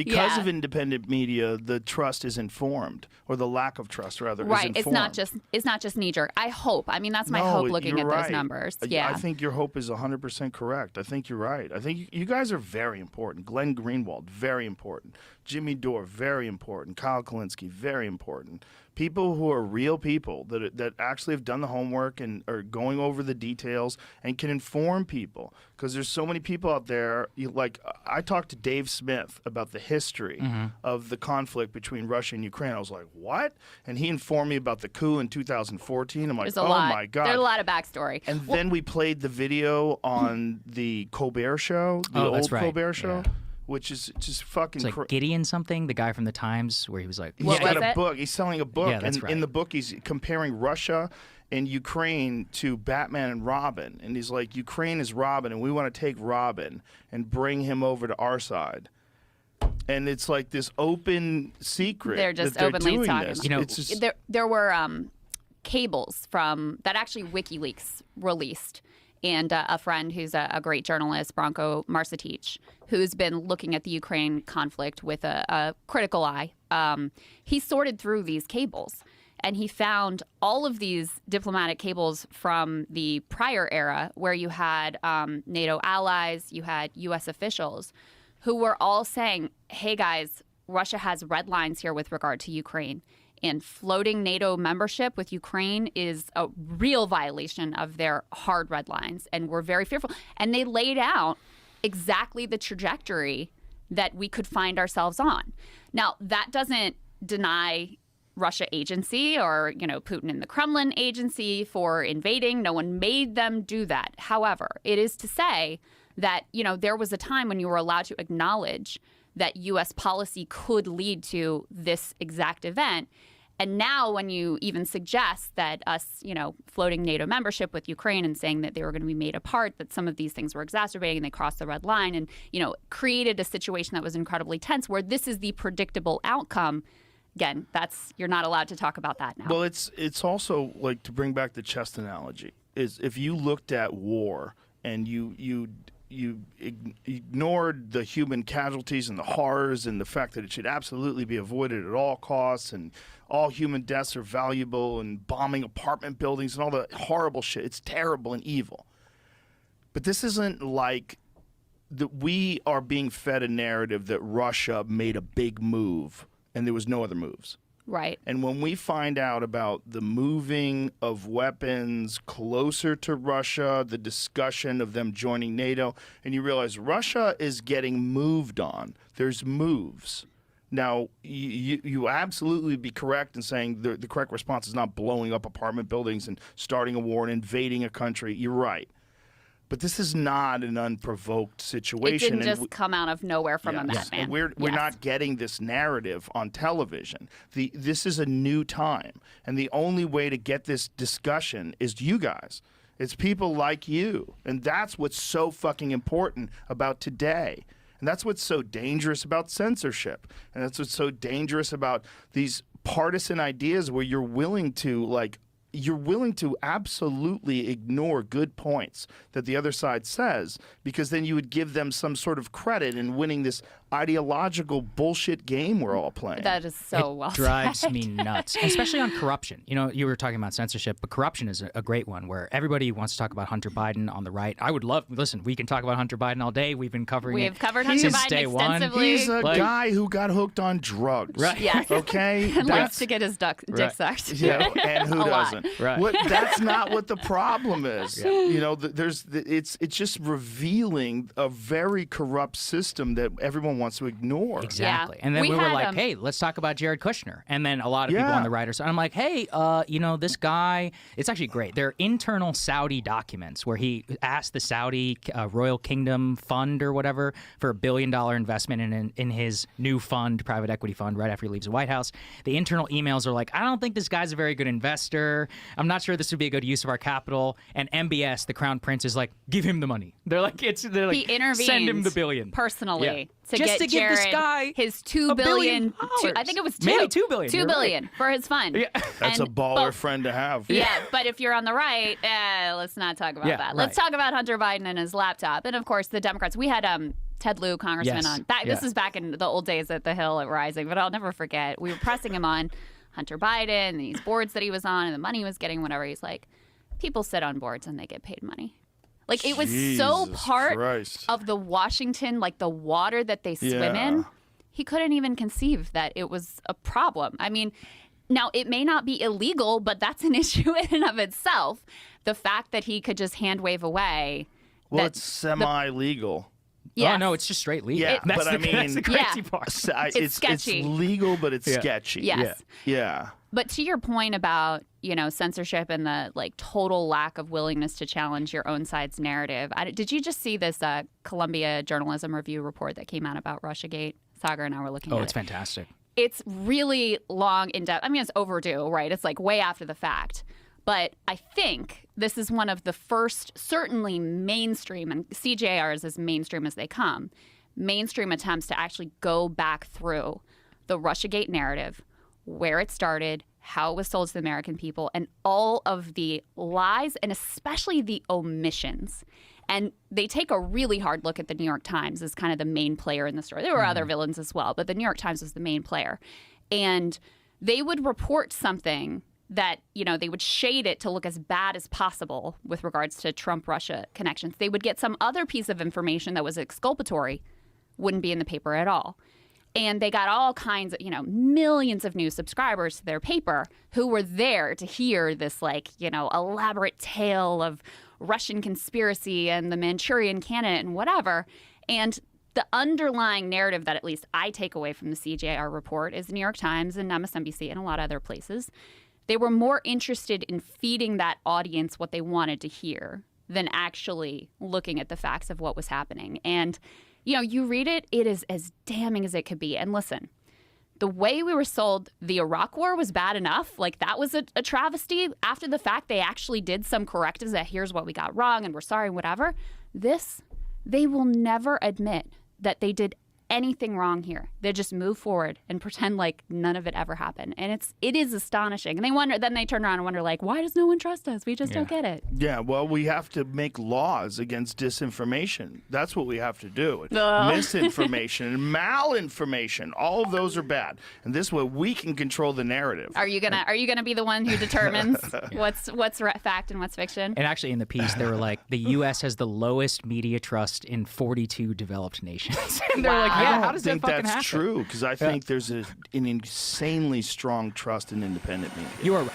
Because of independent media, the trust is informed, or the lack of trust, rather, is informed. It's not just knee-jerk. I hope. I mean, that's my hope looking at those numbers. Yeah. I think your hope is 100% correct. I think you're right. I think you guys are very important. Glenn Greenwald, very important. Jimmy Dore, very important. Kyle Kalinske, very important. People who are real people that actually have done the homework and are going over the details and can inform people. Because there's so many people out there. I talked to Dave Smith about the history of the conflict between Russia and Ukraine. I was like, what? And he informed me about the coup in 2014. I'm like, my God. There's a lot of backstory. And then we played the video on the Colbert Show, the old Colbert Show. Yeah. Which is just fucking it's like Gideon something, the guy from the Times, where he was like, he's got a book. He's selling a book, yeah, that's and right. in the book he's comparing Russia and Ukraine to Batman and Robin, and he's like, Ukraine is Robin, and we want to take Robin and bring him over to our side. And it's like this open secret. They're just that openly doing talking. This. You know, it's just, there were cables from that actually WikiLeaks released. And a friend who's a great journalist, Branko Marcetic, who's been looking at the Ukraine conflict with a critical eye. He sorted through these cables, and he found all of these diplomatic cables from the prior era where you had NATO allies, you had U.S. officials who were all saying, hey, guys, Russia has red lines here with regard to Ukraine. And floating NATO membership with Ukraine is a real violation of their hard red lines. And we're very fearful. And they laid out exactly the trajectory that we could find ourselves on. Now, that doesn't deny Russia agency or, Putin and the Kremlin agency for invading. No one made them do that. However, it is to say that, there was a time when you were allowed to acknowledge that U.S. policy could lead to this exact event. And now when you even suggest that us, floating NATO membership with Ukraine and saying that they were going to be made apart, that some of these things were exacerbating and they crossed the red line and, created a situation that was incredibly tense where this is the predictable outcome. Again, you're not allowed to talk about that now. Well, it's also like, to bring back the chess analogy, is if you looked at war and you ignored the human casualties and the horrors and the fact that it should absolutely be avoided at all costs, and all human deaths are valuable, and bombing apartment buildings and all the horrible shit. It's terrible and evil. But this isn't like that we are being fed a narrative that Russia made a big move and there was no other moves. Right. And when we find out about the moving of weapons closer to Russia, the discussion of them joining NATO, and you realize Russia is getting moved on. There's moves. Now, you absolutely be correct in saying the correct response is not blowing up apartment buildings and starting a war and invading a country. You're right. But this is not an unprovoked situation. It didn't just come out of nowhere from a madman. And we're not getting this narrative on television. This is a new time. And the only way to get this discussion is you guys. It's people like you. And that's what's so fucking important about today. And that's what's so dangerous about censorship. And that's what's so dangerous about these partisan ideas where you're willing to absolutely ignore good points that the other side says, because then you would give them some sort of credit in winning this ideological bullshit game we're all playing. That is so well said. It drives me nuts, especially on corruption. You were talking about censorship, but corruption is a great one where everybody wants to talk about Hunter Biden on the right. I would listen, we can talk about Hunter Biden all day. We've been covering We've covered Hunter since Biden day extensively. one. He's a guy who got hooked on drugs. Right. Yes. Okay? And likes to get his dick sucked. Yeah, and who doesn't? Right. That's not what the problem is. Yeah. It's just revealing a very corrupt system that everyone wants to ignore. Exactly. Yeah. And then we were like, had, hey, let's talk about Jared Kushner. And then a lot of people on the right are saying, I'm like, hey, this guy, it's actually great. There are internal Saudi documents where he asked the Saudi Royal Kingdom Fund or whatever for $1 billion investment in his new fund, private equity fund, right after he leaves the White House. The internal emails are like, I don't think this guy's a very good investor. I'm not sure this would be a good use of our capital. And MBS, the Crown Prince, is like, give him the money. They're like, he intervened send him the $1 billion personally. Yeah. Just to give Jared this guy his $2 billion. $1 I think it was maybe $2 billion. $2 billion for his fund. Yeah. That's a baller friend to have. Yeah, but if you're on the right, let's not talk about that. Let's talk about Hunter Biden and his laptop. And of course, the Democrats. We had Ted Lieu, congressman, Yes. on back. Yeah. This is back in the old days at the Hill at Rising, but I'll never forget. We were pressing him on Hunter Biden and these boards that he was on and the money he was getting, whatever. He's like, people sit on boards and they get paid money. Like, it was so Jesus part Christ. of the Washington, like the water that they swim in. He couldn't even conceive that it was a problem. I mean, now it may not be illegal, but that's an issue in and of itself. The fact that he could just hand wave away. Well, that it's semi-legal. Yes. Oh no, it's just straight legal. Yeah, that's but I mean, that's the crazy Yeah. part. It's sketchy. legal, but it's sketchy. Yes. Yeah. But to your point about, censorship and the like total lack of willingness to challenge your own side's narrative, did you just see this Columbia Journalism Review report that came out about Russiagate? Saagar and I were looking at it. Oh, it's fantastic. It's really long, in-depth. I mean, it's overdue, right? It's like way after the fact. But I think this is one of the first, certainly mainstream, and CJR is as mainstream as they come, mainstream attempts to actually go back through the Russiagate narrative, where it started, how it was sold to the American people, and all of the lies and especially the omissions. And they take a really hard look at the New York Times as kind of the main player in the story. There were other villains as well, but the New York Times was the main player. And they would report something that, they would shade it to look as bad as possible with regards to Trump-Russia connections. They would get some other piece of information that was exculpatory, wouldn't be in the paper at all. And they got all kinds of, millions of new subscribers to their paper who were there to hear this, elaborate tale of Russian conspiracy and the Manchurian candidate and whatever. And the underlying narrative that at least I take away from the CJR report is the New York Times and MSNBC and a lot of other places. They were more interested in feeding that audience what they wanted to hear than actually looking at the facts of what was happening. And you read it, it is as damning as it could be. And listen, the way we were sold the Iraq War was bad enough. Like, that was a travesty. After the fact, they actually did some correctives that here's what we got wrong and we're sorry, whatever. This, they will never admit that they did anything wrong here. They just move forward and pretend like none of it ever happened. And it is astonishing. And then they turn around and wonder, like, why does no one trust us? We just don't get it. Yeah, well, we have to make laws against disinformation. That's what we have to do. Misinformation and malinformation. All of those are bad. And this way we can control the narrative. Are you gonna be the one who determines what's fact and what's fiction? And actually, in the piece, they were like, the U.S. has the lowest media trust in 42 developed nations. And they're like, I yeah, don't how does think that fucking that's happen? true, because I think there's an insanely strong trust in independent media. You are right.